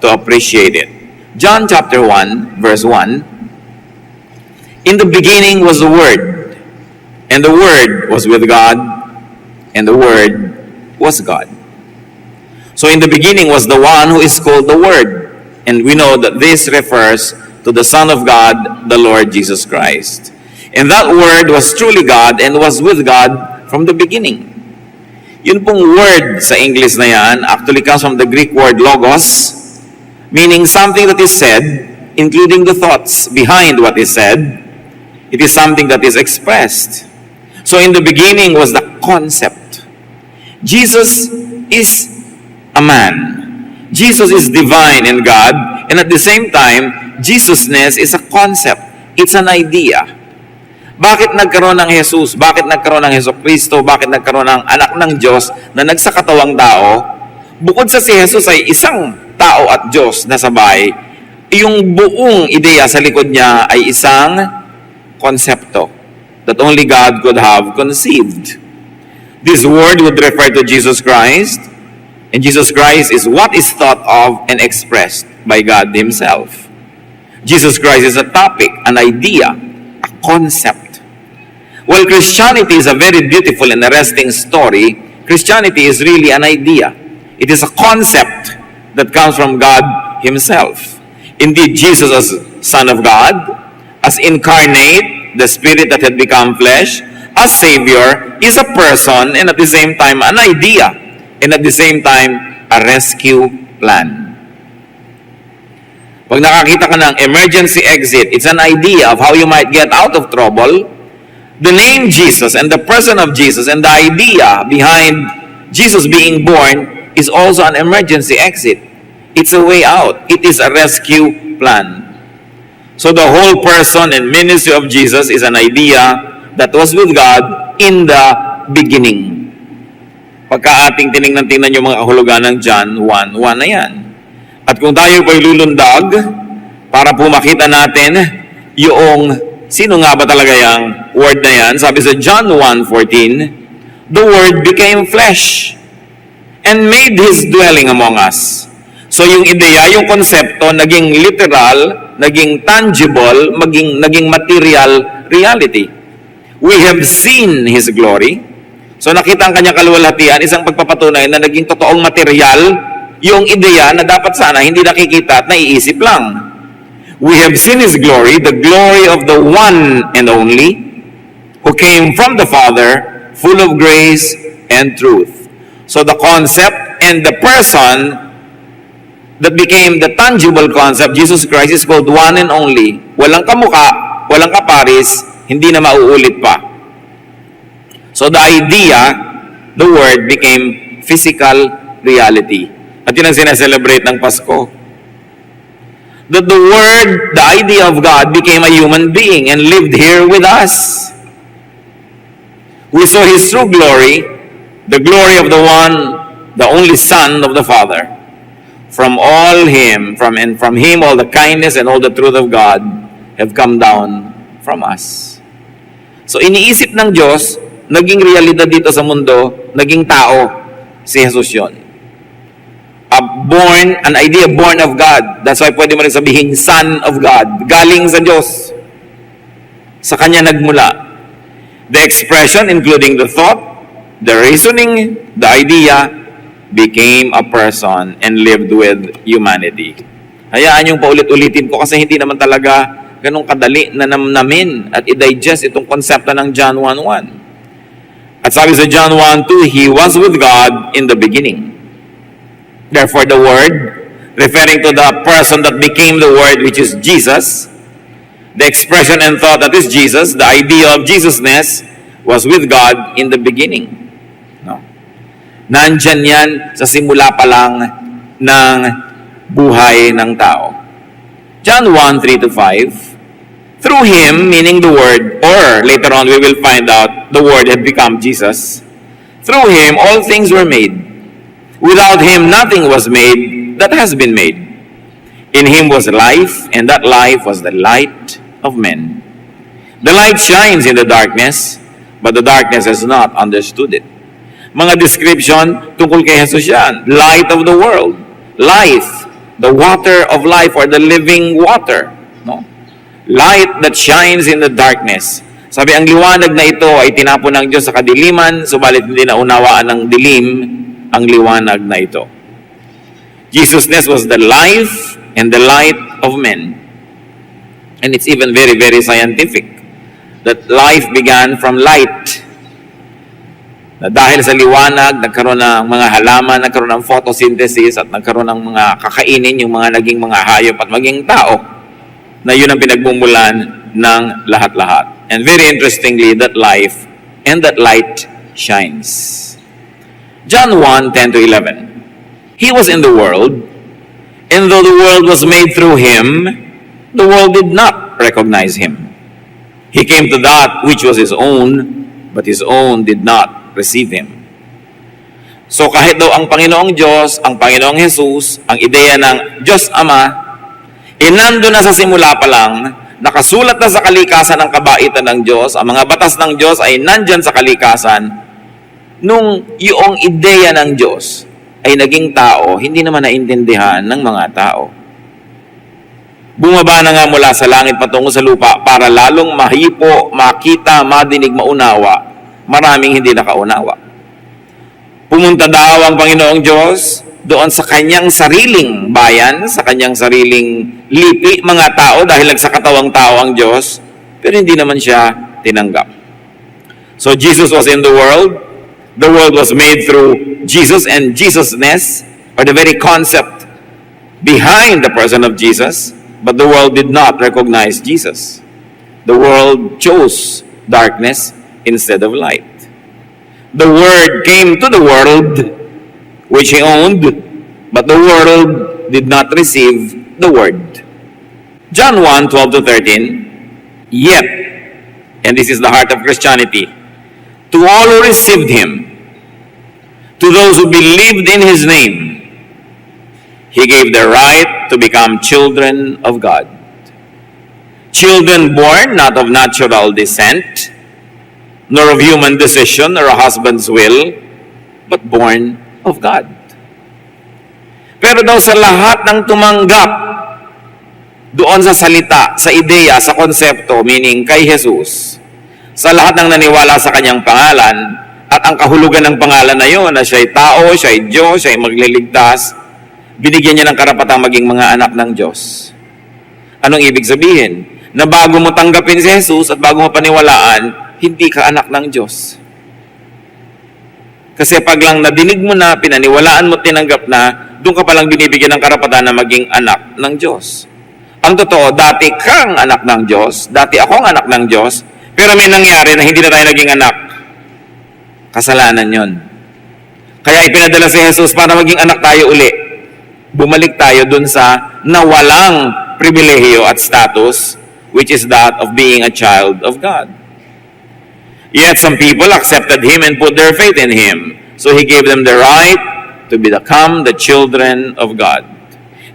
to appreciate it. John chapter 1, verse 1, "In the beginning was the Word, and the Word was with God, and the Word was God." So in the beginning was the one who is called the Word. And we know that this refers to the Son of God, the Lord Jesus Christ. And that Word was truly God and was with God from the beginning. Yun pong word sa English na yan actually comes from the Greek word logos, meaning something that is said, including the thoughts behind what is said. It is something that is expressed. So in the beginning was the concept. Jesus is a man. Jesus is divine and God, and at the same time, Jesusness is a concept. It's an idea. Bakit nagkaroon ng Jesus? Bakit nagkaroon ng Jesucristo? Bakit nagkaroon ng anak ng Diyos na nagsakatawang tao? Bukod sa si Jesus ay isang tao at Diyos na sabay, yung buong ideya sa likod niya ay isang konsepto that only God could have conceived. This word would refer to Jesus Christ, and Jesus Christ is what is thought of and expressed by God Himself. Jesus Christ is a topic, an idea, a concept. Well, Christianity is a very beautiful and arresting story. Christianity is really an idea. It is a concept that comes from God Himself. Indeed, Jesus as Son of God, as incarnate, the Spirit that had become flesh, as Savior, is a person and at the same time an idea, and at the same time a rescue plan. Pag nakakita ka ng emergency exit, it's an idea of how you might get out of trouble. The name Jesus and the person of Jesus and the idea behind Jesus being born is also an emergency exit. It's a way out. It is a rescue plan. So the whole person and ministry of Jesus is an idea that was with God in the beginning. Pagka ating tinignan-tingnan yung mga kahulugan ng John 1:1 na yan. At kung tayo po'y lulundag para po makita natin yung sino nga ba talaga yung word na yan? Sabi sa John 1:14, "The Word became flesh and made His dwelling among us." So yung ideya, yung konsepto, naging literal, naging tangible, naging material reality. We have seen His glory. So nakita ang kanyang kaluwalhatian, isang pagpapatunay na naging totoong material, yung ideya na dapat sana hindi nakikita at naiisip lang. We have seen His glory, the glory of the one and only, who came from the Father, full of grace and truth. So the concept and the person that became the tangible concept, Jesus Christ, is called one and only. Walang kamuka, walang kaparis, hindi na mauulit pa. So the idea, the Word, became physical reality. At yun ang sinaselebrate ng Pasko. That the Word, the idea of God, became a human being and lived here with us. We saw His true glory, the glory of the one, the only Son of the Father. From Him all the kindness and all the truth of God have come down from us. So iniisip ng Diyos, naging realidad dito sa mundo, naging tao, si Jesus yun. An idea born of God. That's why pwede mo rin sabihin, Son of God. Galing sa Diyos. Sa Kanya nagmula. The expression, including the thought, the reasoning, the idea, became a person and lived with humanity. Hayaan yung paulit-ulitin ko kasi hindi naman talaga ganun kadali na namnamin at i-digest itong konsepto ng John 1:1. At sabi sa John 1:2, He was with God in the beginning. Therefore, the Word, referring to the person that became the Word, which is Jesus, the expression and thought that is Jesus, the idea of Jesusness, was with God in the beginning. No? Nandyan yan sa simula pa lang ng buhay ng tao. John 1:3-5, through Him, meaning the Word, or later on we will find out the Word had become Jesus, through Him all things were made. Without Him, nothing was made that has been made. In Him was life, and that life was the light of men. The light shines in the darkness, but the darkness has not understood it. Mga description tungkol kay Jesus yan. Light of the world. Life. the water of life or the living water. No? Light that shines in the darkness. Sabi, ang liwanag na ito ay tinapon ng Diyos sa kadiliman, subalit hindi naunawaan ng dilim ang liwanag na ito. Jesusness was the life and the light of men. And it's even very, very scientific that life began from light. Na dahil sa liwanag, nagkaroon ng mga halaman, nagkaroon ng photosynthesis at nagkaroon ng mga kakainin, yung mga naging mga hayop at maging tao, na yun ang pinagmumulan ng lahat-lahat. And very interestingly, that life and that light shines. John 1:10-11. He was in the world, and though the world was made through him, the world did not recognize him. He came to that which was his own, but his own did not receive him. So kahit daw ang Panginoong Diyos, ang Panginoong Jesus, ang ideya ng Diyos Ama, nandun na sa simula pa lang, nakasulat na sa kalikasan ng kabaitan ng Diyos, ang mga batas ng Diyos ay nandyan sa kalikasan, nung yung ideya ng Diyos ay naging tao, hindi naman naintindihan ng mga tao. Bumaba na nga mula sa langit patungo sa lupa para lalong mahipo, makita, madinig, maunawa, maraming hindi nakaunawa. Pumunta daw ang Panginoong Diyos doon sa kanyang sariling bayan, sa kanyang sariling lipi, mga tao, dahil nagsakatawang tao ang Diyos, pero hindi naman siya tinanggap. So Jesus was in the world was made through Jesus and Jesusness, or the very concept behind the person of Jesus, but the world did not recognize Jesus. The world chose darkness instead of light. The Word came to the world, which He owned, but the world did not receive the Word. John 1:12-13, yet, and this is the heart of Christianity, to all who received Him, to those who believed in His name, He gave the right to become children of God. Children born not of natural descent, nor of human decision or a husband's will, but born of God. Pero daw sa lahat ng tumanggap doon sa salita, sa ideya, sa konsepto, meaning kay Jesus, sa lahat ng naniwala sa kanyang pangalan, at ang kahulugan ng pangalan na yun, na siya'y tao, siya'y Diyos, siya'y magliligtas, binigyan niya ng karapatang maging mga anak ng Diyos. Anong ibig sabihin? Na bago mo tanggapin si Jesus at bago mo paniwalaan, hindi ka anak ng Diyos. Kasi pag lang nadinig mo na, pinaniwalaan mo, tinanggap na, doon ka palang binibigyan ng karapatan na maging anak ng Diyos. Ang totoo, dati kang anak ng Diyos, dati akong anak ng Diyos, pero may nangyari na hindi na tayo naging anak. Kasalanan yon. Kaya ipinadala si Jesus para maging anak tayo uli. Bumalik tayo dun sa nawalang pribilehiyo at status, which is that of being a child of God. Yet some people accepted Him and put their faith in Him. So He gave them the right to become the children of God.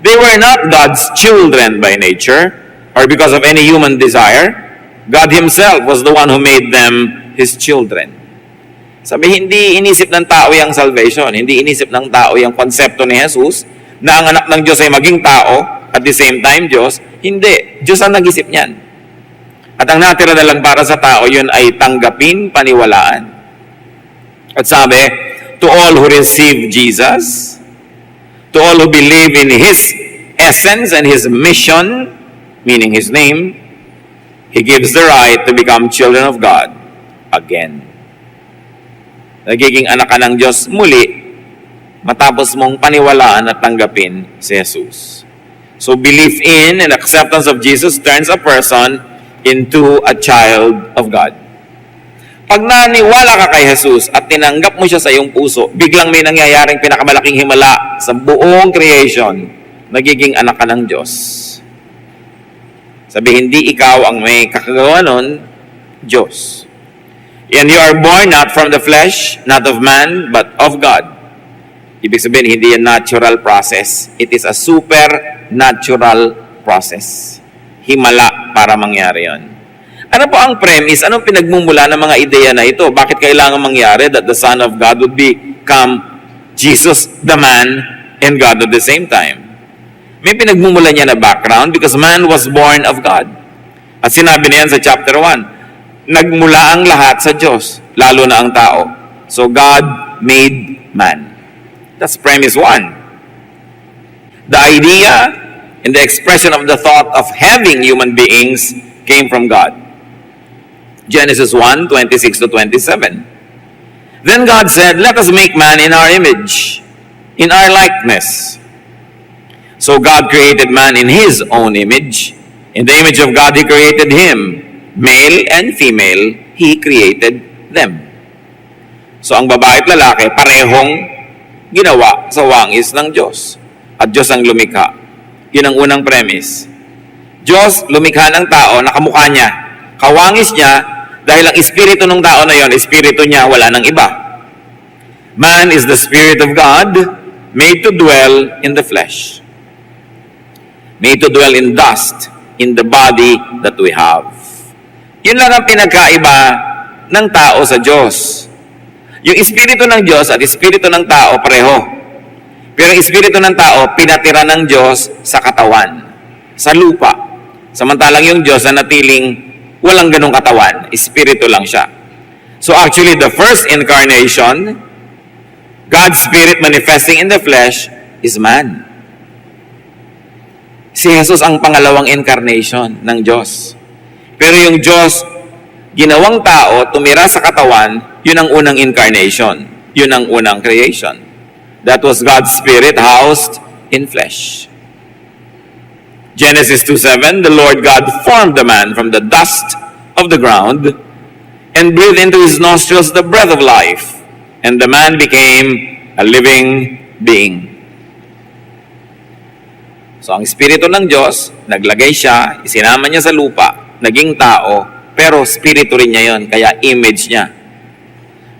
They were not God's children by nature or because of any human desire. God Himself was the one who made them His children. Sabi, hindi inisip ng tao yung salvation. Hindi inisip ng tao yung konsepto ni Jesus na ang anak ng Diyos ay maging tao at the same time Diyos. Hindi. Diyos ang nag-isip niyan. At ang natira na lang para sa tao, yun ay tanggapin, paniwalaan. At sabi, to all who receive Jesus, to all who believe in His essence and His mission, meaning His name, He gives the right to become children of God again. Nagiging anak ka ng Diyos muli, matapos mong paniwalaan at tanggapin si Jesus. So belief in and acceptance of Jesus turns a person into a child of God. Pag naniwala ka kay Jesus at tinanggap mo siya sa iyong puso, biglang may nangyayaring pinakamalaking himala sa buong creation, nagiging anak ka ng Diyos. Sabi, hindi ikaw ang may kakagawa nun, Diyos. And you are born not from the flesh, not of man, but of God. Ibig sabihin, hindi yan natural process. It is a supernatural process. Himala para mangyari yon. Ano po ang premise? Anong pinagmumula ng mga ideya na ito? Bakit kailangan mangyari that the Son of God would become Jesus, the man, and God at the same time? May pinagmumulan niya na background because man was born of God. At sinabi niyan sa chapter 1, nagmula ang lahat sa Diyos, lalo na ang tao. So God made man. That's premise 1. The idea and the expression of the thought of having human beings came from God. Genesis 1, 26 to 27. Then God said, let us make man in our image, in our likeness. So God created man in His own image. In the image of God, He created him. Male and female, He created them. So ang babae at lalaki, parehong ginawa sa wangis ng Diyos. At Diyos ang lumikha. Yun ang unang premise. Diyos lumikha ng tao na kamukha niya. Kawangis niya, dahil ang espiritu ng tao na yon, espiritu niya, wala nang iba. Man is the Spirit of God, made to dwell in the flesh. Made to dwell in dust, in the body that we have. Yun lang ang pinagkaiba ng tao sa Diyos. Yung espiritu ng Diyos at espiritu ng tao, pareho. Pero ang espiritu ng tao, pinatira ng Diyos sa katawan, sa lupa. Samantalang yung Diyos na natiling walang ganong katawan, espiritu lang siya. So actually, the first incarnation, God's Spirit manifesting in the flesh, is man. Si Jesus ang pangalawang incarnation ng Diyos. Pero yung Diyos, ginawang tao, tumira sa katawan, yun ang unang incarnation. Yun ang unang creation. That was God's Spirit housed in flesh. Genesis 2:7, the Lord God formed the man from the dust of the ground and breathed into his nostrils the breath of life, and the man became a living being. So ang espiritu ng Diyos, naglagay siya, isinama niya sa lupa, naging tao, pero espiritu rin niya yon, kaya image niya.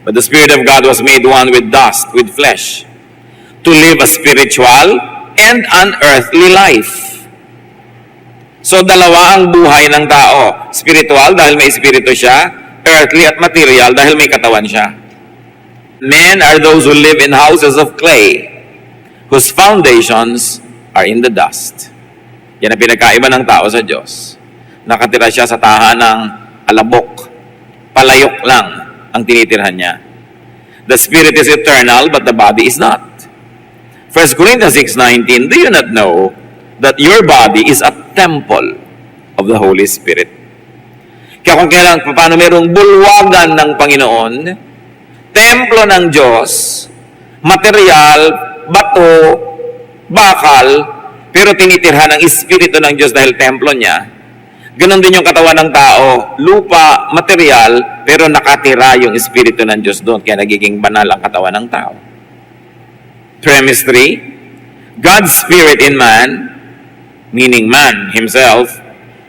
But the Spirit of God was made one with dust, with flesh, to live a spiritual and an earthly life. So dalawa ang buhay ng tao. Spiritual dahil may espiritu siya, earthly at material dahil may katawan siya. Men are those who live in houses of clay, whose foundations are in the dust. Yan ang pinagkaiba ng tao sa Diyos. Nakatira siya sa tahanang alabok. Palayok lang ang tinitirhan niya. The spirit is eternal, but the body is not. 1 Corinthians 6:19, do you not know that your body is a temple of the Holy Spirit? Kaya kung kailan, paano mayroong bulwagan ng Panginoon, templo ng Diyos, material, bato, bakal, pero tinitirhan ng Espiritu ng Diyos dahil templo niya. Ganon din yung katawan ng tao, lupa, material, pero nakatira yung Espiritu ng Diyos doon, kaya nagiging banal ang katawan ng tao. Premise 3, God's Spirit in man, meaning man himself,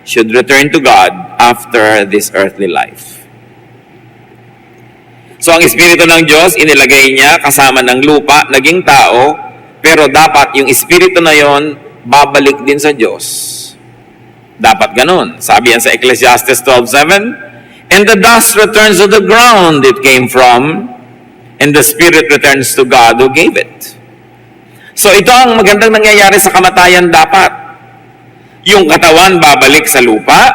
should return to God after this earthly life. So ang Espiritu ng Diyos, inilagay niya kasama ng lupa, naging tao, pero dapat yung Espiritu na yon babalik din sa Diyos. Dapat ganun. Sabi yan sa Ecclesiastes 12:7, and the dust returns to the ground it came from, and the Spirit returns to God who gave it. So ito ang magandang nangyayari sa kamatayan dapat. Yung katawan babalik sa lupa,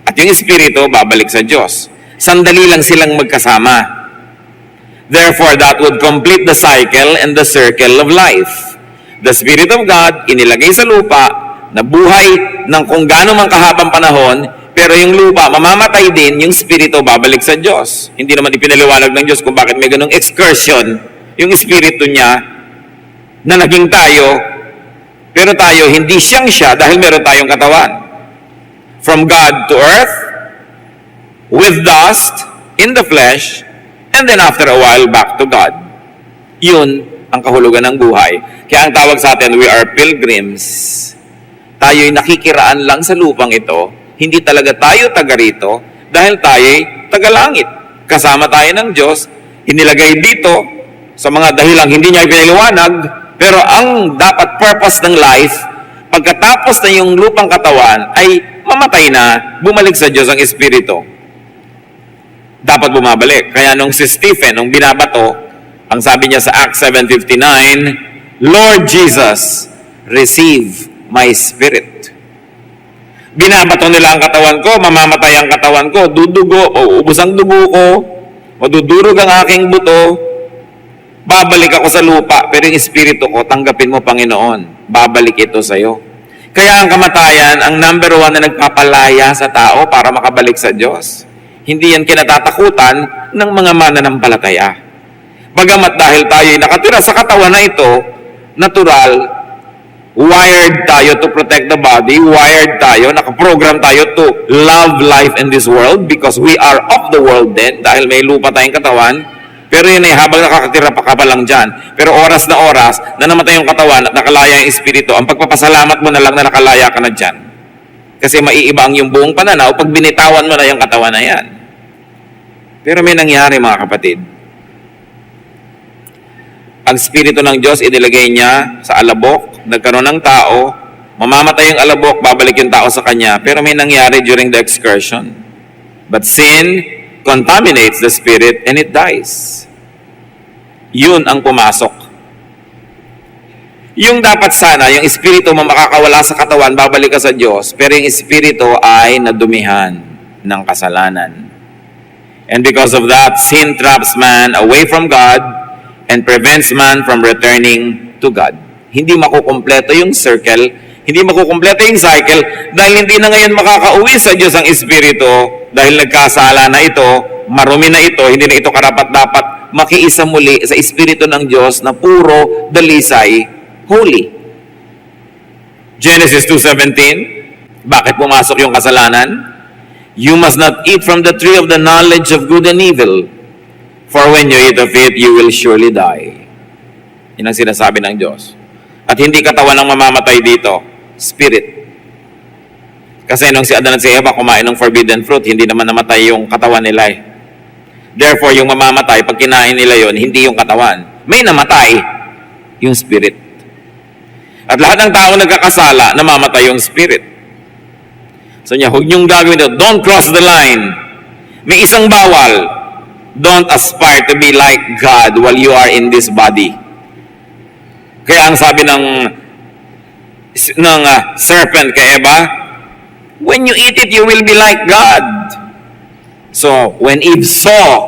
at yung espiritu babalik sa Diyos. Sandali lang silang magkasama. Therefore, that would complete the cycle and the circle of life. The Spirit of God, inilagay sa lupa, nabuhay ng kung gaano mang kahabang panahon, pero yung lupa, mamamatay din, yung espiritu babalik sa Diyos. Hindi naman ipinaliwanag ng Diyos kung bakit may ganung excursion, yung espiritu niya, na naging tayo, pero tayo, hindi siyang siya dahil meron tayong katawan. From God to earth, with dust, in the flesh, and then after a while, back to God. Yun ang kahulugan ng buhay. Kaya ang tawag sa atin, we are pilgrims. Tayo'y nakikiraan lang sa lupang ito. Hindi talaga tayo taga rito dahil tayo'y taga langit. Kasama tayo ng Diyos, inilagay dito sa mga dahilang hindi niya ipinaliwanag, pero ang dapat purpose ng life, pagkatapos na yung lupang katawan, ay mamatay na, bumalik sa Diyos ang Espiritu. Dapat bumabalik. Kaya nung si Stephen, nung binabato, ang sabi niya sa Acts 7:59, Lord Jesus, receive my spirit. Binabato nila ang katawan ko, mamamatay ang katawan ko, dudugo, uubos ang dugo ko, madudurog ang aking buto, babalik ako sa lupa, pero yung espiritu ko, tanggapin mo, Panginoon, babalik ito sa iyo. Kaya ang kamatayan, ang number 1 na nagpapalaya sa tao para makabalik sa Diyos. Hindi yan kinatatakutan ng mga mananampalataya. Bagamat dahil tayo ay nakatira sa katawan na ito, natural, wired tayo to protect the body, wired tayo, nakaprogram tayo to love life in this world because we are of the world din, dahil may lupa tayong katawan. Pero yun habang nakakatira pa lang dyan. Pero oras na oras na namatay yung katawan at nakalaya yung espiritu, ang pagpapasalamat mo na lang na nakalaya ka na dyan. Kasi maiiba ang yung buong pananaw pag binitawan mo na yung katawan na yan. Pero may nangyari, mga kapatid. Ang espiritu ng Diyos, inilagay niya sa alabok, nagkaroon ng tao, mamamatay yung alabok, babalik yung tao sa kanya. Pero may nangyari during the excursion. But sin contaminates the spirit and it dies. Yun ang pumasok. Yung dapat sana, yung espiritu mo makakawala sa katawan, babalik ka sa Diyos, pero yung espiritu ay nadumihan ng kasalanan. And because of that, sin traps man away from God and prevents man from returning to God. Hindi makukumpleto yung circle, hindi makukumpleto yung cycle, dahil hindi na ngayon makakauwi sa Diyos ang espiritu, dahil nagkasala na ito, marumi na ito, hindi na ito karapat-dapat makiisa muli sa espiritu ng Diyos na puro dalisay, holy. Genesis 2:17, bakit pumasok yung kasalanan? You must not eat from the tree of the knowledge of good and evil, for when you eat of it, you will surely die. Yan ang sinasabi ng Diyos. At hindi katawan ang mamamatay dito, spirit. Kasi nung si Adan at si Eva kumain ng forbidden fruit, hindi naman namatay yung katawan nila eh. Therefore, yung mamamatay, pag kinain nila yon, hindi yung katawan. May namatay, yung spirit. At lahat ng tao nagkakasala, namamatay yung spirit. So niya, huwag niyong gagawin ito. Don't cross the line. May isang bawal. Don't aspire to be like God while you are in this body. Kaya ang sabi ng serpent kay Eva, when you eat it, you will be like God. So, when Eve saw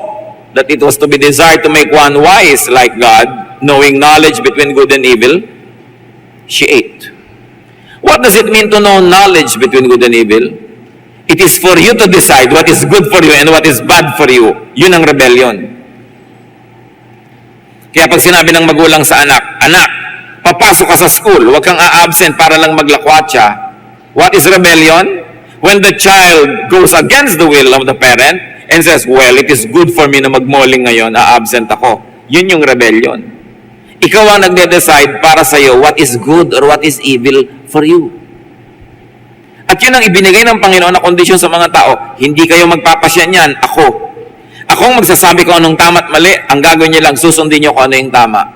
that it was to be desired to make one wise like God, knowing knowledge between good and evil, she ate. What does it mean to know knowledge between good and evil? It is for you to decide what is good for you and what is bad for you. Yun ang rebellion. Kaya pag sinabi ng magulang sa anak, anak, papasok ka sa school, huwag kang a-absent para lang maglakwatsa. What is rebellion? When the child goes against the will of the parent and says, well, it is good for me na magmolling ngayon, a-absent ako. Yun yung rebellion. Ikaw ang nagde-decide para sa iyo what is good or what is evil for you. At yun ang ibinigay ng Panginoon na kondisyon sa mga tao. Hindi kayo magpapasya niyan, ako. Akong magsasabi ko anong tama at mali, ang gagawin niyo lang, susundin niyo kung ano yung tama.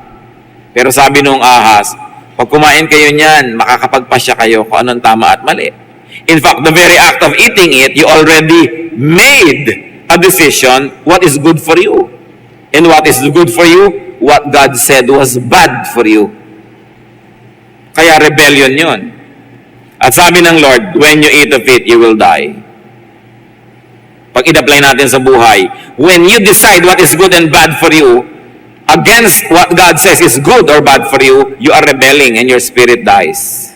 Pero sabi nung ahas, pag kumain kayo niyan, makakapagpasya kayo kung anong tama at mali. In fact, the very act of eating it, you already made a decision what is good for you. And what is good for you, what God said was bad for you. Kaya rebellion yun. At sabi ng Lord, when you eat of it, you will die. Pag in-apply natin sa buhay, when you decide what is good and bad for you, against what God says is good or bad for you, you are rebelling and your spirit dies.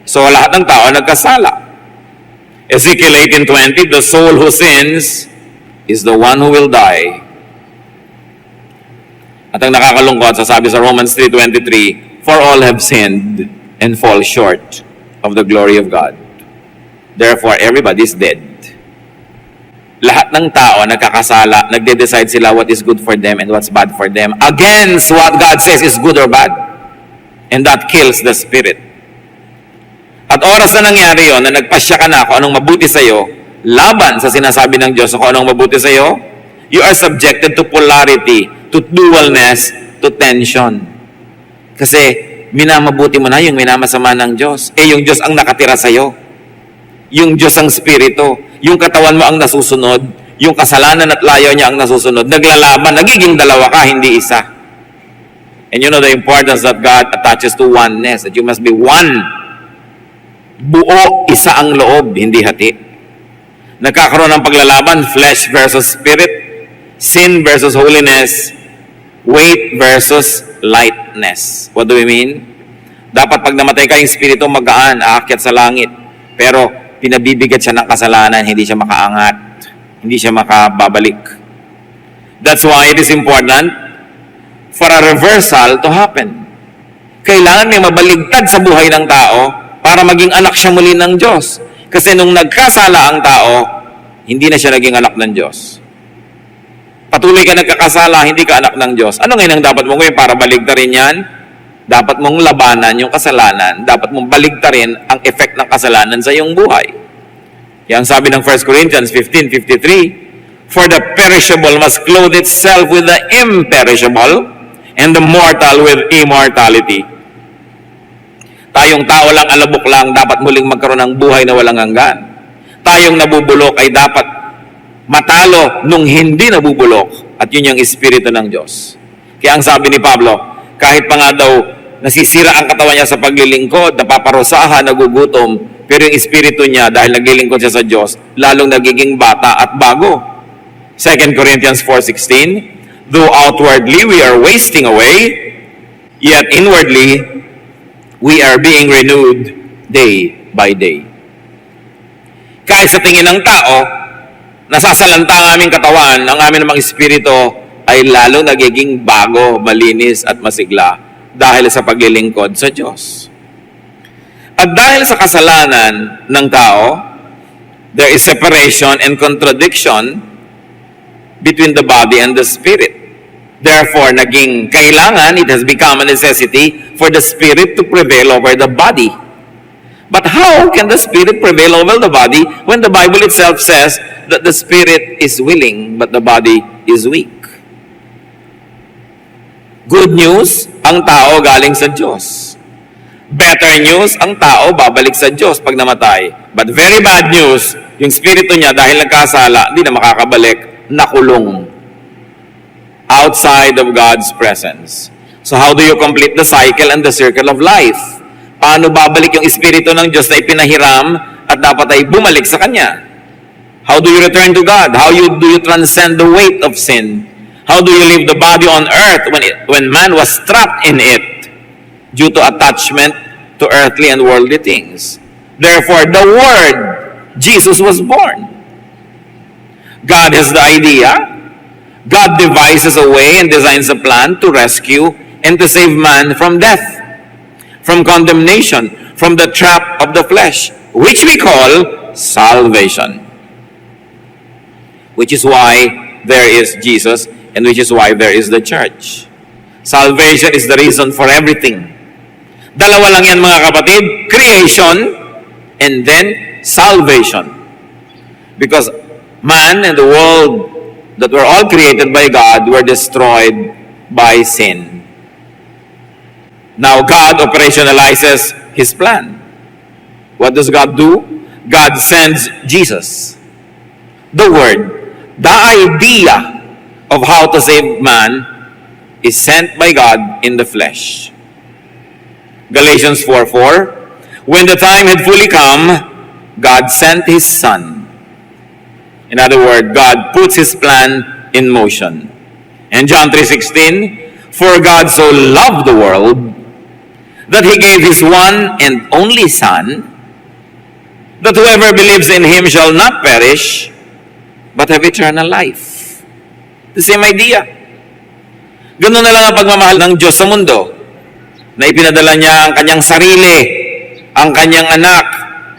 So lahat ng tao nagkasala. Ezekiel 18:20, the soul who sins is the one who will die. At ang nakakalungkot, sasabi sa Romans 3:23, for all have sinned and fall short of the glory of God. Therefore, everybody is dead. Lahat ng tao nagkakasala, nagde-decide sila what is good for them and what's bad for them against what God says is good or bad. And that kills the spirit. At oras na nangyari yon, na nagpasya ka na kung anong mabuti sa'yo, laban sa sinasabi ng Diyos kung anong mabuti sa'yo, you are subjected to polarity, to dualness, to tension. Kasi minamabuti mo na yung minamasama ng Diyos. Yung Diyos ang nakatira sa'yo. Yung Diyos ang spirito. Yung katawan mo ang nasusunod. Yung kasalanan at layo niya ang nasusunod. Naglalaban. Nagiging dalawa ka, hindi isa. And you know the importance that God attaches to oneness, that you must be one. Buo, isa ang loob, hindi hati. Nagkakaroon ng paglalaban, flesh versus spirit, sin versus holiness, weight versus lightness. What do we mean? Dapat pag namatay ka, yung spirito magaan, aakyat sa langit. Pero pinabibigat siya ng kasalanan, hindi siya makaangat, hindi siya makababalik. That's why it is important for a reversal to happen. Kailangan may mabaligtad sa buhay ng tao para maging anak siya muli ng Diyos. Kasi nung nagkasala ang tao, hindi na siya naging anak ng Diyos. Patuloy ka nagkakasala, hindi ka anak ng Diyos. Ano ngayon ang dapat mong gawin para baligtarin yan? Dapat mong labanan yung kasalanan. Dapat mong baligtarin ang effect ng kasalanan sa iyong buhay. Yan sabi ng 1 Corinthians 15:53, "For the perishable must clothe itself with the imperishable, and the mortal with immortality." Tayong tao lang, alabok lang, dapat muling magkaroon ng buhay na walang hanggan. Tayong nabubulok ay dapat matalo nung hindi nabubulok. At yun yung espiritu ng Diyos. Kaya ang sabi ni Pablo, kahit pa nga daw nasisira ang katawan niya sa paglilingkod, napaparusahan, nagugutom, pero yung espiritu niya, dahil naglilingkod siya sa Diyos, lalong nagiging bata at bago. 2 Corinthians 4:16, "Though outwardly we are wasting away, yet inwardly we are being renewed day by day." Kahit sa tingin ng tao, nasasalanta ang aming katawan, ang aming namang espiritu ay lalo nagiging bago, malinis at masigla dahil sa paglilingkod sa Diyos. At dahil sa kasalanan ng tao, there is separation and contradiction between the body and the spirit. Therefore, naging kailangan, it has become a necessity for the spirit to prevail over the body. But how can the spirit prevail over the body when the Bible itself says that the spirit is willing but the body is weak? Good news, ang tao galing sa Diyos. Better news, ang tao babalik sa Diyos pag namatay. But very bad news, yung spirito niya dahil nagkasala, hindi na makakabalik, nakulong outside of God's presence. So how do you complete the cycle and the circle of life? Paano babalik yung espiritu ng Diyos na ipinahiram at dapat ay bumalik sa Kanya? How do you return to God? How do you transcend the weight of sin? How do you leave the body on earth when man was trapped in it due to attachment to earthly and worldly things? Therefore, the Word, Jesus, was born. God has the idea. God devises a way and designs a plan to rescue and to save man from death, from condemnation, from the trap of the flesh, which we call salvation. Which is why there is Jesus, and which is why there is the church. Salvation is the reason for everything. Dalawa lang yan, mga kapatid, creation and then salvation. Because man and the world that were all created by God were destroyed by sin. Now God operationalizes His plan. What does God do? God sends Jesus, the Word. The idea of how to save man is sent by God in the flesh. Galatians 4:4, "When the time had fully come, God sent His Son." In other words, God puts His plan in motion. And John 3:16, "For God so loved the world that He gave His one and only Son, that whoever believes in Him shall not perish, but have eternal life." The same idea. Ganun na lang ang pagmamahal ng Diyos sa mundo, na ipinadala niya ang kanyang sarili, ang kanyang anak,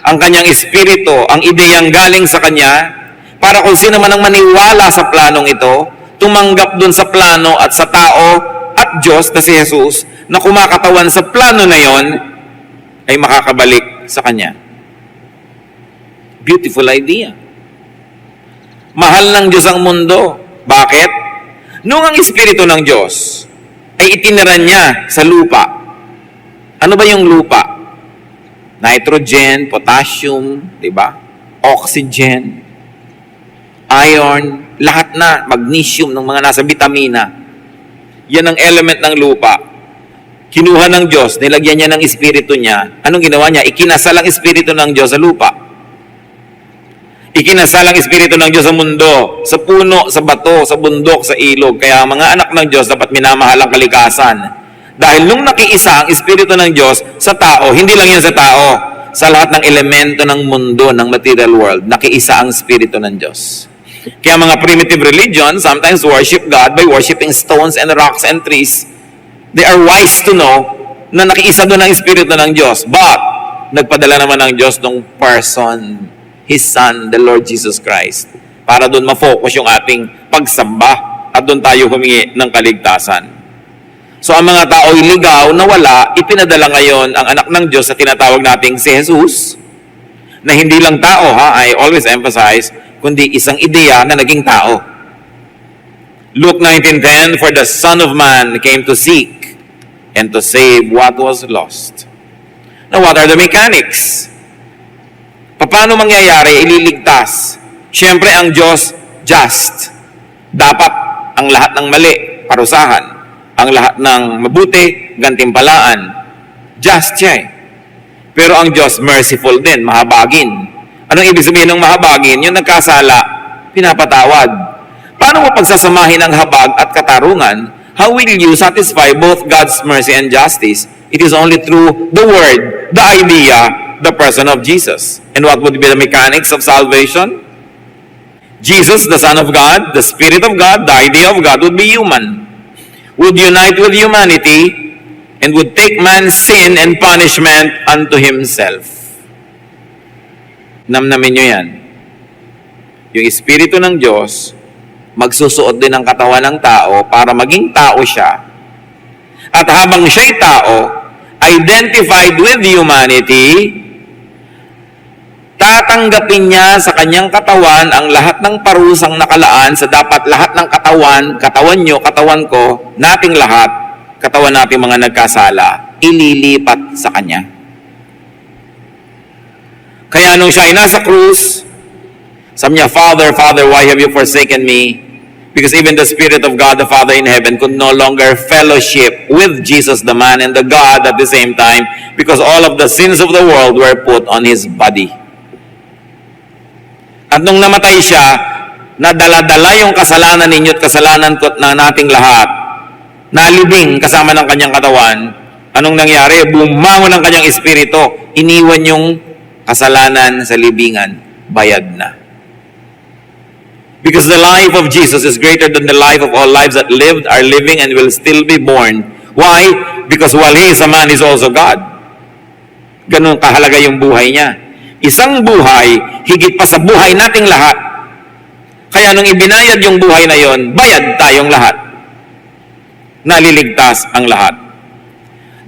ang kanyang espiritu, ang ideyang galing sa kanya, para kung sino man ang maniwala sa planong ito, tumanggap dun sa plano at sa tao at Diyos na si Jesus, na kumakatawan sa plano na yon, ay makakabalik sa kanya. Beautiful idea. Mahal ng Diyos ang mundo. Bakit? Nung ang Espiritu ng Diyos ay itiniran niya sa lupa. Ano ba yung lupa? Nitrogen, potassium, di ba? Oxygen, iron, lahat na, magnesium ng mga nasa vitamina. Yan ang element ng lupa. kinuha ng Diyos, nilagyan niya ng espiritu niya. Anong ginawa niya? Ikinasal ang espiritu ng Diyos sa lupa. Ikinasal ang espiritu ng Diyos sa mundo, sa puno, sa bato, sa bundok, sa ilog. Kaya mga anak ng Diyos dapat minamahal ang kalikasan. Dahil nung nakiisa ang espiritu ng Diyos sa tao, hindi lang yan sa tao, sa lahat ng elemento ng mundo, ng material world, nakiisa ang espiritu ng Diyos. Kaya mga primitive religion sometimes worship God by worshiping stones and rocks and trees. They are wise to know na nakiisa doon ang espiritu ng Diyos. But, nagpadala naman ng Diyos ng person, His Son, the Lord Jesus Christ, para doon ma-focus yung ating pagsamba at doon tayo humingi ng kaligtasan. So, ang mga tao iligaw na wala, ipinadala ngayon ang anak ng Diyos sa tinatawag nating si Jesus, na hindi lang tao, I always emphasize, kundi isang ideya na naging tao. Luke 19:10, "For the Son of Man came to seek and to save what was lost." Now, what are the mechanics? Paano mangyayari? Ililigtas. Siyempre, ang Diyos, just. Dapat ang lahat ng mali, parusahan. Ang lahat ng mabuti, gantimpalaan. Just siya eh. Pero ang Diyos, merciful din, mahabagin. Anong ibig sabihin ng mahabagin? Yung nagkasala, pinapatawad. Paano mo pagsasamahin ang habag at katarungan? How will you satisfy both God's mercy and justice? It is only through the Word, the idea, the person of Jesus. And what would be the mechanics of salvation? Jesus, the Son of God, the Spirit of God, the idea of God would be human. Would unite with humanity and would take man's sin and punishment unto himself. Namnamin nyo yan. Yung Espiritu ng Diyos, magsusuot din ng katawan ng tao para maging tao siya. At habang siya'y tao, identified with humanity, tatanggapin niya sa kanyang katawan ang lahat ng parusang nakalaan sa dapat lahat ng katawan nyo, katawan ko, nating lahat, katawan nating mga nagkasala, ililipat sa kanya. Kaya nung siya ay nasa krus, sabi niya, Father, Father, why have you forsaken me? Because even the Spirit of God, the Father in heaven, could no longer fellowship with Jesus, the man, and the God at the same time, because all of the sins of the world were put on His body. At nung namatay siya, nadala-dala yung kasalanan ninyo at kasalanan ko na nating lahat, nalibing kasama ng kanyang katawan. Anong nangyari? Bumangon ang kanyang espiritu, iniwan yung kasalanan sa libingan, bayad na. Because the life of Jesus is greater than the life of all lives that lived, are living, and will still be born. Why? Because while He is a man, He is also God. Ganun kahalaga yung buhay niya. Isang buhay, higit pa sa buhay nating lahat. Kaya nung ibinayad yung buhay na yon, bayad tayong lahat. Naliligtas ang lahat.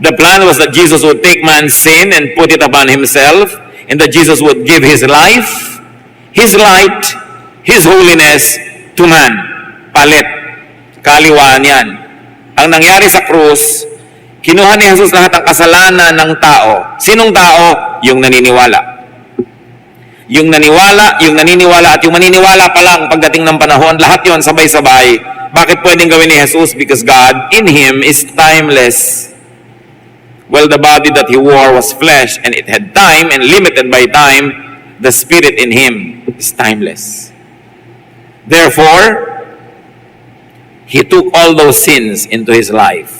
The plan was that Jesus would take man's sin and put it upon Himself, and that Jesus would give His life, His light, His holiness to man. Palit. Kaliwaan yan. Ang nangyari sa krus, kinuha ni Jesus lahat ng kasalanan ng tao. Sinong tao? Yung naniniwala. Yung naniniwala at yung maniniwala pa lang pagdating ng panahon, lahat yon sabay-sabay. Bakit pwedeng gawin ni Jesus? Because God in Him is timeless. Well, the body that He wore was flesh, and it had time, and limited by time. The Spirit in Him is timeless. Therefore, He took all those sins into His life.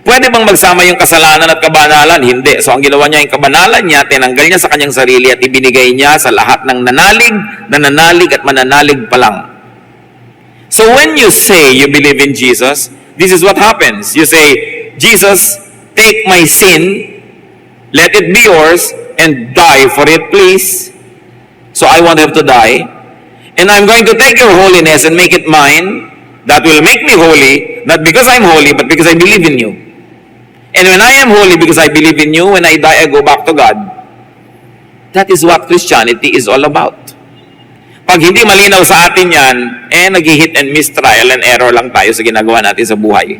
Pwede bang magsama yung kasalanan at kabanalan? Hindi. So, ang ginawa niya, yung kabanalan niya, tinanggal niya sa kanyang sarili at ibinigay niya sa lahat ng nananalig at mananalig pa lang. So, when you say you believe in Jesus, this is what happens. You say, Jesus, take my sin, let it be yours, and die for it, please. So, I won't have to die. And I'm going to take your holiness and make it mine. That will make me holy, not because I'm holy, but because I believe in you. And when I am holy because I believe in you, when I die, I go back to God. That is what Christianity is all about. Pag hindi malinaw sa atin yan, nag-hit and miss, trial and error lang tayo sa ginagawa natin sa buhay.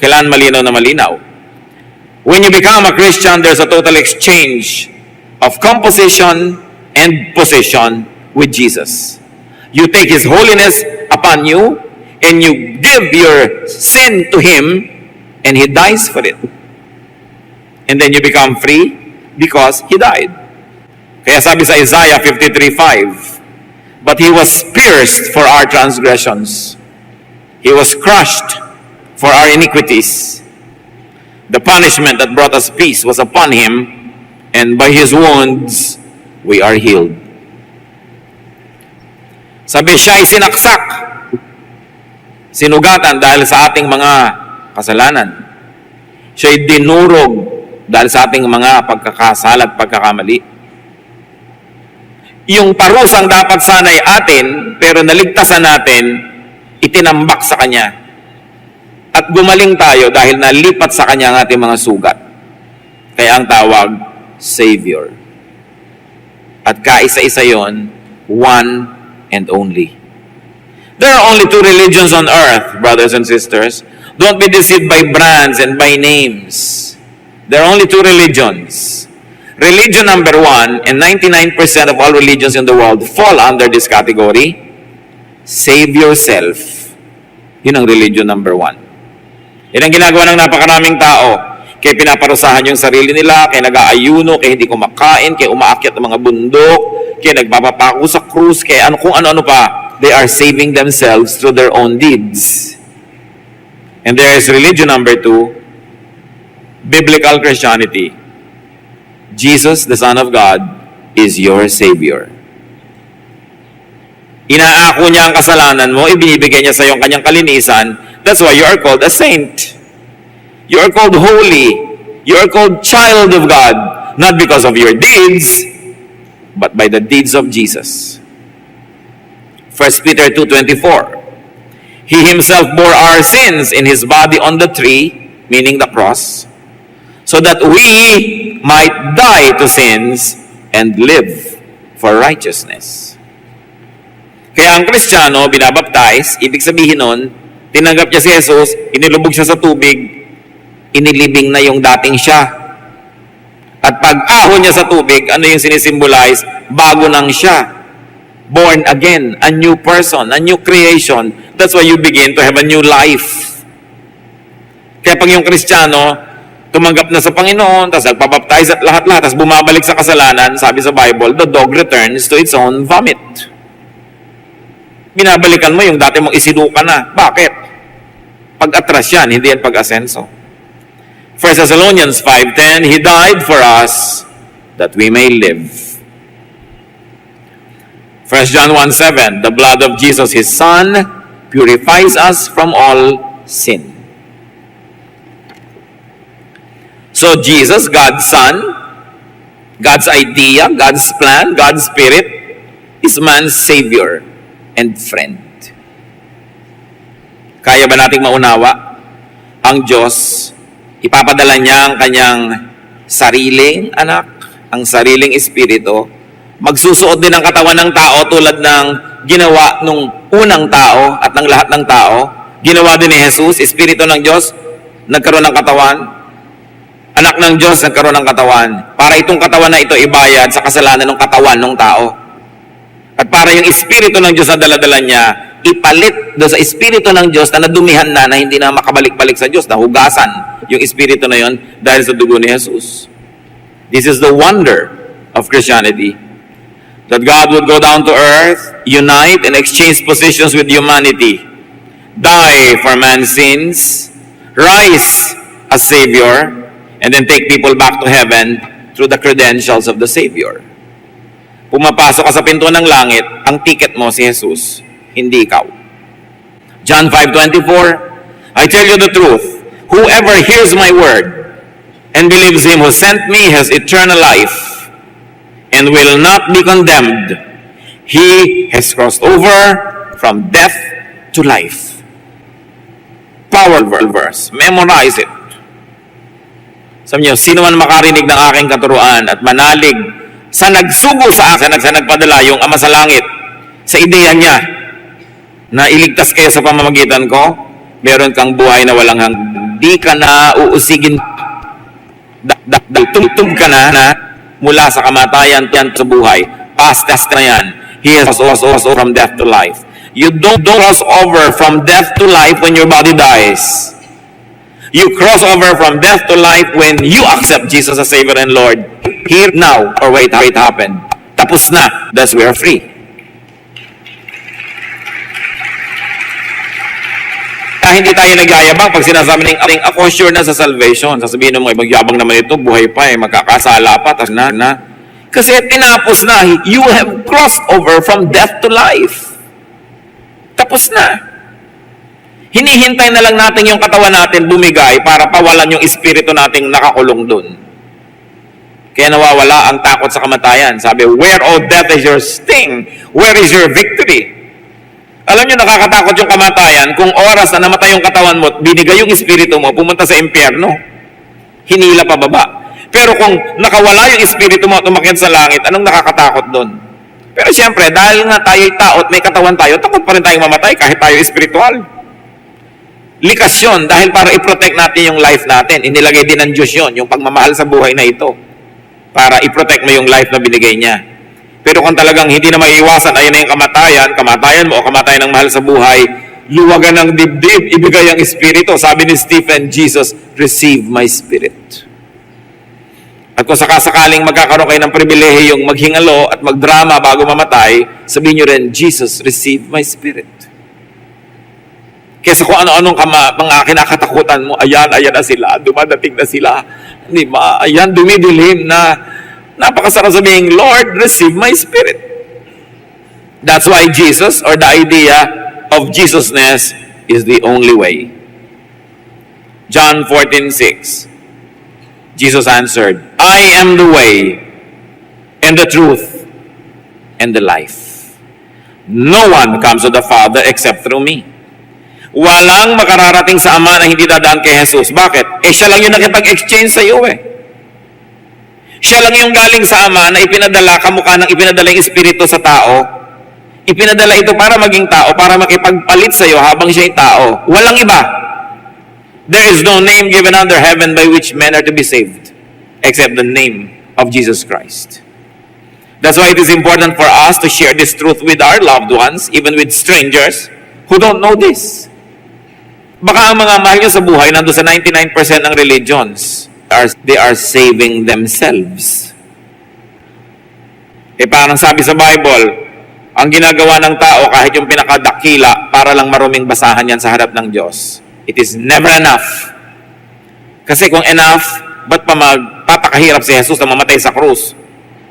Kailangan malinaw na malinaw. When you become a Christian, there's a total exchange of composition and position with Jesus. You take His holiness upon you, and you give your sin to Him, and He dies for it. And then you become free because He died. Kaya sabi sa Isaiah 53:5, but He was pierced for our transgressions. He was crushed for our iniquities. The punishment that brought us peace was upon Him, and by His wounds, we are healed. Sabi, siya ay sinaksak, sinugatan dahil sa ating mga kasalanan. Siya ay dinurog dahil sa ating mga pagkakasala at pagkakamali. Yung parusang dapat sana'y atin, pero naligtasan natin, itinambak sa Kanya. At gumaling tayo dahil nalipat sa Kanya ang ating mga sugat. Kaya ang tawag, Savior. At kaisa-isa yon, one and only. There are only two religions on earth, brothers and sisters. Don't be deceived by brands and by names. There are only two religions. Religion number one, and 99% of all religions in the world fall under this category. Save yourself. Yun ang religion number one. Yan ang ginagawa ng napakaraming tao. Kaya pinaparusahan yung sarili nila, kaya nag-aayuno, kaya hindi kumakain, kaya umaakyat ng mga bundok, kaya nagpapapako sa krus, kaya kung ano-ano pa. They are saving themselves through their own deeds. And there is religion number two, biblical Christianity. Jesus, the Son of God, is your Savior. Inaako niya ang kasalanan mo, ibinibigay niya sa iyo ang kanyang kalinisan. That's why you are called a saint. You are called holy. You are called child of God, not because of your deeds, but by the deeds of Jesus. 1 Peter 2:24. He Himself bore our sins in His body on the tree, meaning the cross, so that we might die to sins and live for righteousness. Kaya ang Kristiyano, binabaptize, ibig sabihin nun, tinanggap niya si Jesus, inilubog siya sa tubig, inilibing na yung dating siya. At pag-ahon niya sa tubig, ano yung sinisimbolize? Bago nang siya. Born again, a new person, a new creation. That's why you begin to have a new life. Kaya pag yung Kristiyano, tumanggap na sa Panginoon, tapos nagpabaptize at lahat-lahat, tapos bumabalik sa kasalanan, sabi sa Bible, the dog returns to its own vomit. Binabalikan mo yung dati mong isinuka na. Bakit? Pag-atras yan, hindi yan pag-asenso. 1 Thessalonians 5:10, He died for us that we may live. 1 John 1:7, the blood of Jesus, His Son, purifies us from all sin. So Jesus, God's Son, God's idea, God's plan, God's Spirit, is man's Savior and friend. Kaya ba nating maunawa? Ang Diyos, ipapadala niya ang kanyang sariling anak, ang sariling espiritu, magsusuot din ang katawan ng tao tulad ng ginawa nung unang tao at ng lahat ng tao. Ginawa din ni Jesus, espiritu ng Diyos, nagkaroon ng katawan. Anak ng Diyos, nagkaroon ng katawan. Para itong katawan na ito ibayad sa kasalanan ng katawan ng tao. At para yung espiritu ng Diyos na daladala niya, ipalit doon sa espiritu ng Diyos na nadumihan na hindi na makabalik-balik sa Diyos, nahugasan yung espiritu na yon dahil sa dugo ni Jesus. This is the wonder of Christianity. That God would go down to earth, unite, and exchange positions with humanity. Die for man's sins, rise as Savior, and then take people back to heaven through the credentials of the Savior. Pumapasok ka sa pinto ng langit, ang ticket mo si Jesus, hindi ikaw. John 5:24, I tell you the truth, whoever hears my word and believes Him who sent me has eternal life and will not be condemned. He has crossed over from death to life. Powerful verse. Memorize it. Sabi niyo, sino man makarinig ng aking katuruan at manalig sa nagsugo sa akin at sa nagpadala yung Ama sa langit sa ideya niya na iligtas kayo sa pamamagitan ko, meron kang buhay na walang hanggan. Di ka na uusigin. Tugtog ka na mula sa kamatayan sa buhay. Past na yan. He has also from death to life. You don't cross over from death to life when your body dies. You cross over from death to life when you accept Jesus as Savior and Lord. Here, now, or wait happened. Tapos na. Thus we are free. Hindi tayo nagyayabang pag sinasabi ng ako sure na sa salvation. Sasabihin mo, magyabang naman ito, buhay pa magkakasala pa, tas na. Kasi tinapos na. You have crossed over from death to life. Tapos na. Hinihintay na lang natin yung katawan natin bumigay para pawalan yung espiritu nating nakakulong dun. Kaya nawawala ang takot sa kamatayan. Sabi, where, O death, is your sting? Where is your victory? Alam nyo, nakakatakot yung kamatayan kung oras na namatay yung katawan mo, binigay yung espiritu mo, pumunta sa impyerno. Hinila pa baba. Pero kung nakawala yung espiritu mo at umakyat sa langit, anong nakakatakot doon? Pero siyempre, dahil nga tayo'y tao at may katawan tayo, takot pa rin tayong mamatay kahit tayo espiritual. Likas yun dahil para i-protect natin yung life natin. Inilagay din ng Diyos yun, yung pagmamahal sa buhay na ito. Para i-protect mo yung life na binigay niya. Pero kung talagang hindi na maiiwasan, ayun na yung kamatayan mo o kamatayan ng mahal sa buhay, luwagan ng dibdib, ibigay ang espiritu. Sabi ni Stephen, Jesus, receive my spirit. At kung sakasakaling magkakaroon kayo ng pribilehiyong maghingalo at magdrama bago mamatay, sabihin nyo rin, Jesus, receive my spirit. Kesa kung ano-anong mga kinakatakutan mo, ayan na sila, dumadating na sila. Di ba? Ayan, dumidilim na napakasarap sabihin, Lord, receive my spirit. That's why Jesus, or the idea of Jesusness, is the only way. John 14:6. Jesus answered, I am the way, and the truth, and the life. No one comes to the Father except through me. Walang makararating sa Ama na hindi dadaan kay Jesus. Bakit? Siya lang yung nakipag-exchange sa iyo Siya lang yung galing sa Ama na ipinadala, kamukha ng ipinadala yung Espiritu sa tao. Ipinadala ito para maging tao, para makipagpalit sa iyo habang siya'y tao. Walang iba. There is no name given under heaven by which men are to be saved, except the name of Jesus Christ. That's why it is important for us to share this truth with our loved ones, even with strangers who don't know this. Baka ang mga mahal nyo sa buhay, nandun sa 99% ng religions, they are saving themselves. Parang sabi sa Bible, ang ginagawa ng tao kahit yung pinakadakila para lang maruming basahan yan sa harap ng Diyos. It is never enough. Kasi kung enough, ba't pa magpapakahirap si Jesus na mamatay sa krus?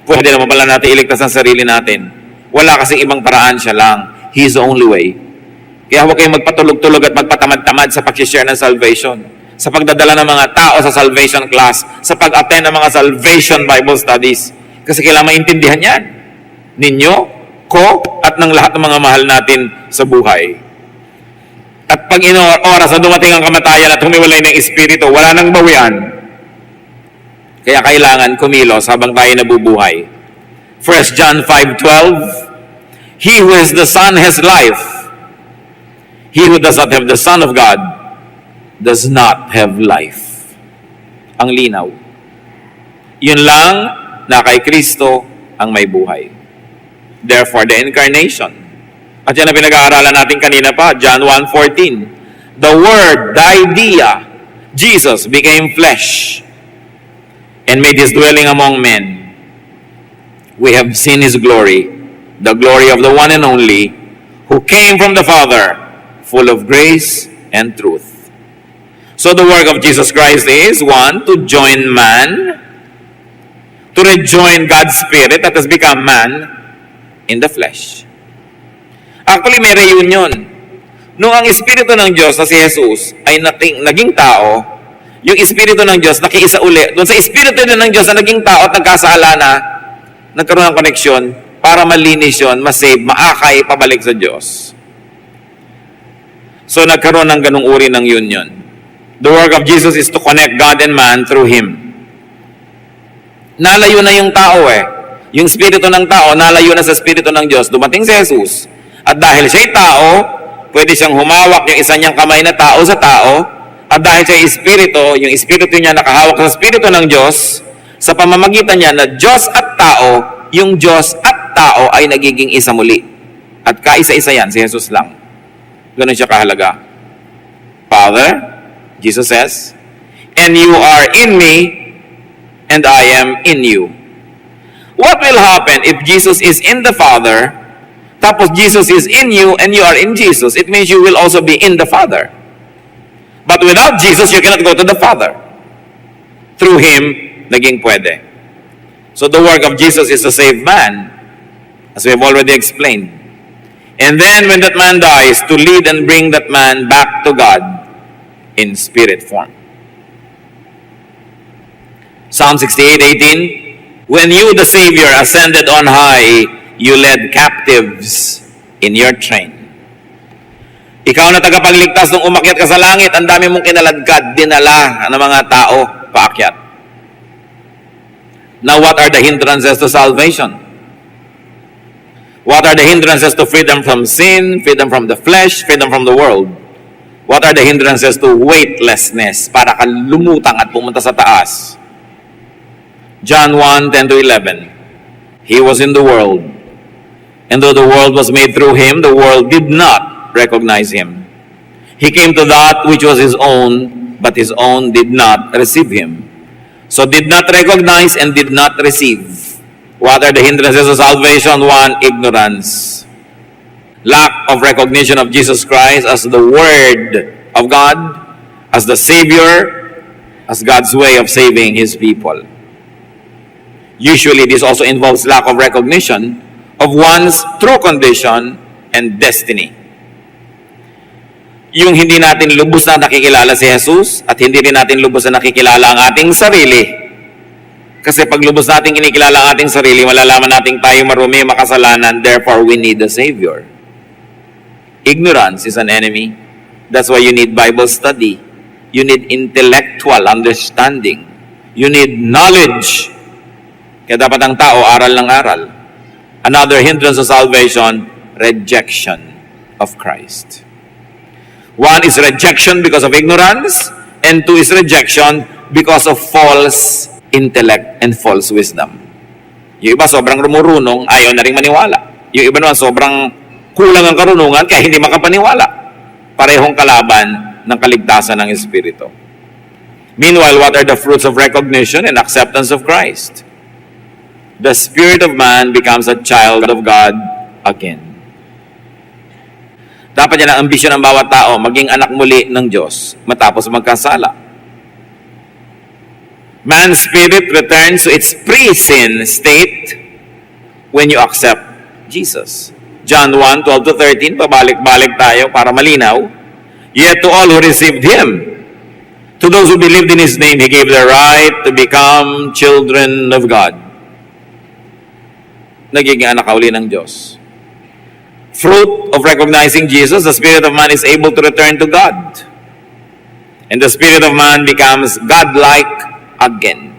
Pwede naman pala natin iligtas ang sarili natin. Wala kasing ibang paraan, siya lang. He is the only way. Kaya huwag kayong magpatulog-tulog at magpatamad-tamad sa pag-share ng salvation. Sa pagdadala ng mga tao sa salvation class, sa pag-attend ng mga salvation Bible studies. Kasi kailangan maintindihan yan. Ninyo, ko, at ng lahat ng mga mahal natin sa buhay. At pag oras na dumating ang kamatayan at humiwalay ng espiritu, wala nang bawian. Kaya kailangan kumilos habang tayo nabubuhay. 1 John 5:12, He who is the Son has life. He who does not have the Son of God does not have life. Ang linaw. Yun lang na kay Kristo ang may buhay. Therefore, the incarnation. At yan ang pinag-aaralan natin kanina pa, John 1:14. The Word, the idea, Jesus became flesh and made His dwelling among men. We have seen His glory, the glory of the one and only, who came from the Father, full of grace and truth. So the work of Jesus Christ is, one, to join man, to rejoin God's Spirit that has become man in the flesh. Actually, may reunion. Nung ang Espiritu ng Diyos na si Jesus ay naging tao, yung Espiritu ng Diyos nakiisa uli. Doon sa Espiritu din ng Diyos na naging tao at nagkasala na, nagkaroon ng koneksyon para malinis yun, masave, maakay, pabalik sa Diyos. So nagkaroon ng ganung uri ng union. The work of Jesus is to connect God and man through Him. Nalayo na yung tao Yung Espiritu ng tao, nalayo na sa Espiritu ng Diyos. Dumating si Jesus. At dahil siya'y tao, pwede siyang humawak yung isa niyang kamay na tao sa tao. At dahil siya'y Espiritu, yung Espiritu niya nakahawak sa Espiritu ng Diyos, sa pamamagitan niya na Diyos at tao, yung Diyos at tao ay nagiging isa muli. At kaisa-isa yan, si Jesus lang. Ganun siya kahalaga. Father, Jesus says, and you are in me, and I am in you. What will happen if Jesus is in the Father, tapos Jesus is in you, and you are in Jesus? It means you will also be in the Father. But without Jesus, you cannot go to the Father. Through Him, naging pwede. So the work of Jesus is to save man, as we have already explained. And then when that man dies, to lead and bring that man back to God in spirit form. Psalm 68:18, when you, the Savior, ascended on high, you led captives in your train. Ikaw na tagapagligtas nung umakyat ka sa langit, ang dami mong kinaladkad, dinala ng mga tao paakyat. Now, what are the hindrances to salvation? What are the hindrances to freedom from sin, freedom from the flesh, freedom from the world? What are the hindrances to weightlessness para ka lumutang at pumunta sa taas? John 1:10-11. He was in the world, and though the world was made through Him, the world did not recognize Him. He came to that which was His own, but His own did not receive Him. So did not recognize and did not receive. What are the hindrances of salvation? 1, ignorance. Lack of recognition of Jesus Christ as the Word of God, as the Savior, as God's way of saving His people. Usually, this also involves lack of recognition of one's true condition and destiny. Yung hindi natin lubos na nakikilala si Jesus at hindi rin natin lubos na nakikilala ang ating sarili. Kasi pag lubos natin kinikilala ang ating sarili, malalaman natin tayo marumi, makasalanan, therefore we need a Savior. Ignorance is an enemy. That's why you need Bible study. You need intellectual understanding. You need knowledge. Kaya dapat ang tao aral ng aral. Another hindrance of salvation, rejection of Christ. 1 is rejection because of ignorance, and 2 is rejection because of false intellect and false wisdom. Yung iba sobrang rumurunong, ayaw na rin maniwala. Yung iba naman sobrang kulang ang karunungan, kaya hindi makapaniwala. Parehong kalaban ng kaligtasan ng Espiritu. Meanwhile, what are the fruits of recognition and acceptance of Christ? The spirit of man becomes a child of God again. Dapat yan ang ambisyon ng bawat tao, maging anak muli ng Diyos matapos magkasala. Man's spirit returns to its pre-sin state when you accept Jesus. John 1:12-13, pabalik-balik tayo para malinaw. Yet to all who received Him, to those who believed in His name, He gave the right to become children of God. Nagiging anak ka uli ng Diyos. Fruit of recognizing Jesus, the spirit of man is able to return to God. And the spirit of man becomes God-like again.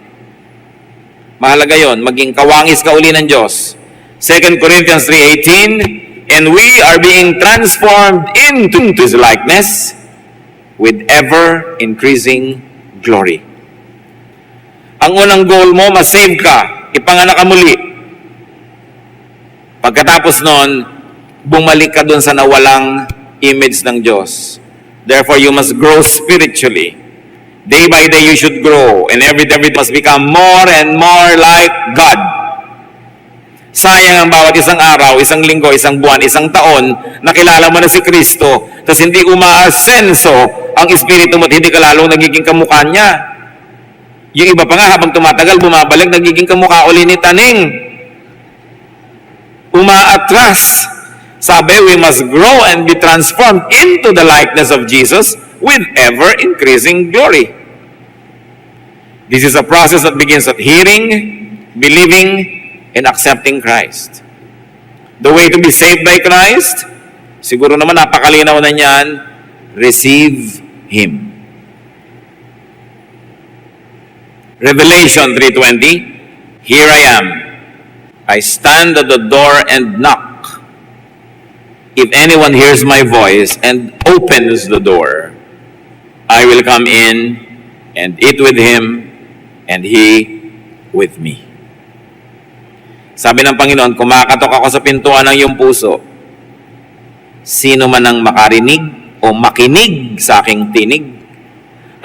Mahalaga yon, maging kawangis ka uli ng Diyos. 2 Corinthians 3:18, and we are being transformed into His likeness with ever-increasing glory. Ang unang goal mo, masave ka, ipanganak ka muli. Pagkatapos nun, bumalik ka dun sa nawalang image ng Diyos. Therefore, you must grow spiritually. Day by day, you should grow. And every day, must become more and more like God. Sayang ang bawat isang araw, isang linggo, isang buwan, isang taon, nakilala mo na si Kristo, tapos hindi umaasenso ang Espiritu mo at hindi ka lalong nagiging kamukha niya. Yung iba pa nga, habang tumatagal, bumabalik, nagiging kamukha uli ni Taning. Umaatras. Sabi, we must grow and be transformed into the likeness of Jesus with ever-increasing glory. This is a process that begins at hearing, believing, and accepting Christ. The way to be saved by Christ, siguro naman napakalinaw na niyan, receive Him. Revelation 3:20, here I am. I stand at the door and knock. If anyone hears my voice and opens the door, I will come in and eat with him and he with me. Sabi ng Panginoon, kumakatok ako sa pintuan ng iyong puso. Sino man ang makarinig o makinig sa aking tinig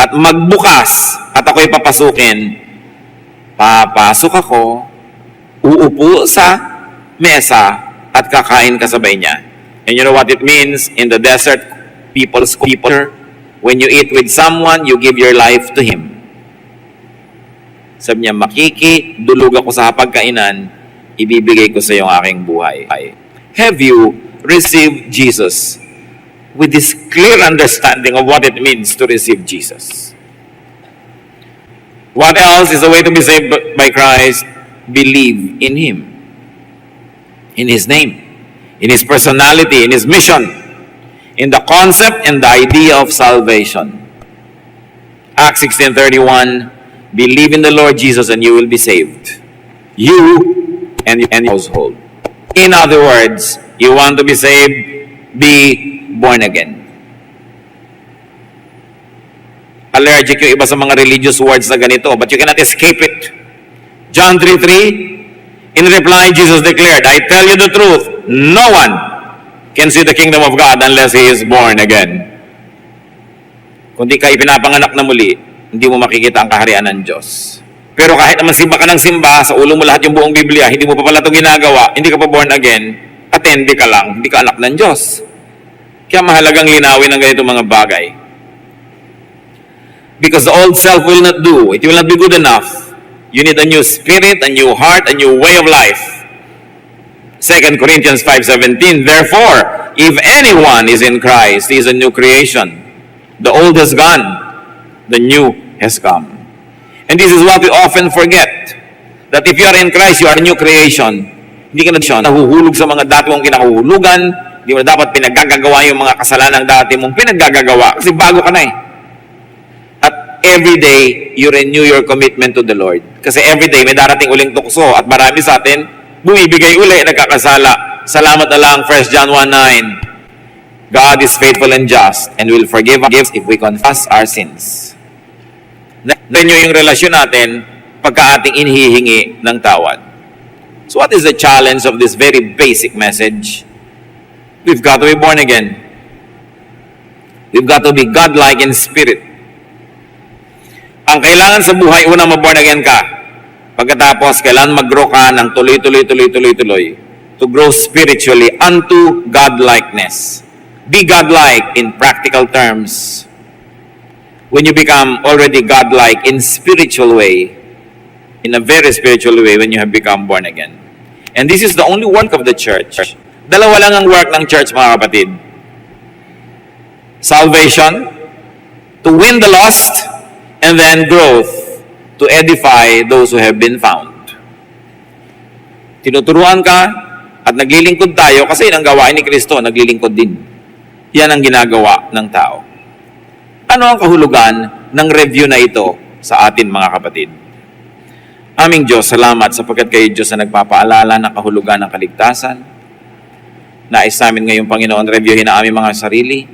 at magbukas at ako'y papasukin, papasok ako, uupo sa mesa at kakain kasabay niya. And you know what it means in the desert, people, when you eat with someone, you give your life to him. Sabi niya, makikidulog ako sa hapagkainan, ibibigay ko sa iyo ang aking buhay. Have you received Jesus with this clear understanding of what it means to receive Jesus? What else is the way to be saved by Christ? Believe in Him, in His name, in His personality, in His mission, in the concept and the idea of salvation. Acts 16:31, believe in the Lord Jesus and you will be saved. You and your household. In other words, you want to be saved, be born again. Allergic yung iba sa mga religious words na ganito, but you cannot escape it. John 3:3, in reply, Jesus declared, I tell you the truth, no one can see the kingdom of God unless he is born again. Kung di ka ipinapanganak na muli, hindi mo makikita ang kaharian ng Diyos. Pero kahit naman simba ka ng simba, sa ulo mo lahat yung buong Biblia, hindi mo pa pala ito ginagawa, hindi ka pa born again, attende ka lang, hindi ka anak ng Diyos. Kaya mahalagang linawin ang ganitong mga bagay. Because the old self will not do. It will not be good enough. You need a new spirit, a new heart, a new way of life. 2 Corinthians 5:17, therefore, if anyone is in Christ, he is a new creation. The old has gone, the new has come. And this is what we often forget. That if you are in Christ, you are a new creation. Hindi ka na nahuhulog sa mga dati mong kinahuhulugan. Hindi mo na dapat pinaggagawa yung mga kasalanang dati mong pinaggagawa. Kasi bago ka na eh. Every day, you renew your commitment to the Lord. Kasi every day, may darating uling tukso at marami sa atin, bumibigay uli, nagkakasala. Salamat na lang, 1 John 1:9. God is faithful and just and will forgive us if we confess our sins. Renew yung relasyon natin pagka ating inihihingi ng tawad. So what is the challenge of this very basic message? We've got to be born again. We've got to be God-like in spirit. Ang kailangan sa buhay, una ma-born again ka. Pagkatapos, kailangan mag-grow ka ng tuloy. To grow spiritually unto godlikeness. Be godlike in practical terms. When you become already godlike in spiritual way, in a very spiritual way when you have become born again. And this is the only work of the church. Dalawa lang ang work ng church, mga kapatid. Salvation, to win the lost, and then growth to edify those who have been found. Tinuturuan ka at naglilingkod tayo kasi yun ang gawain ni Kristo, naglilingkod din. Yan ang ginagawa ng tao. Ano ang kahulugan ng review na ito sa atin, mga kapatid? Aming Diyos, salamat sapagkat kayo Diyos na nagpapaalala ng kahulugan ng kaligtasan. Nais namin ngayong Panginoon, reviewin na aming mga sarili.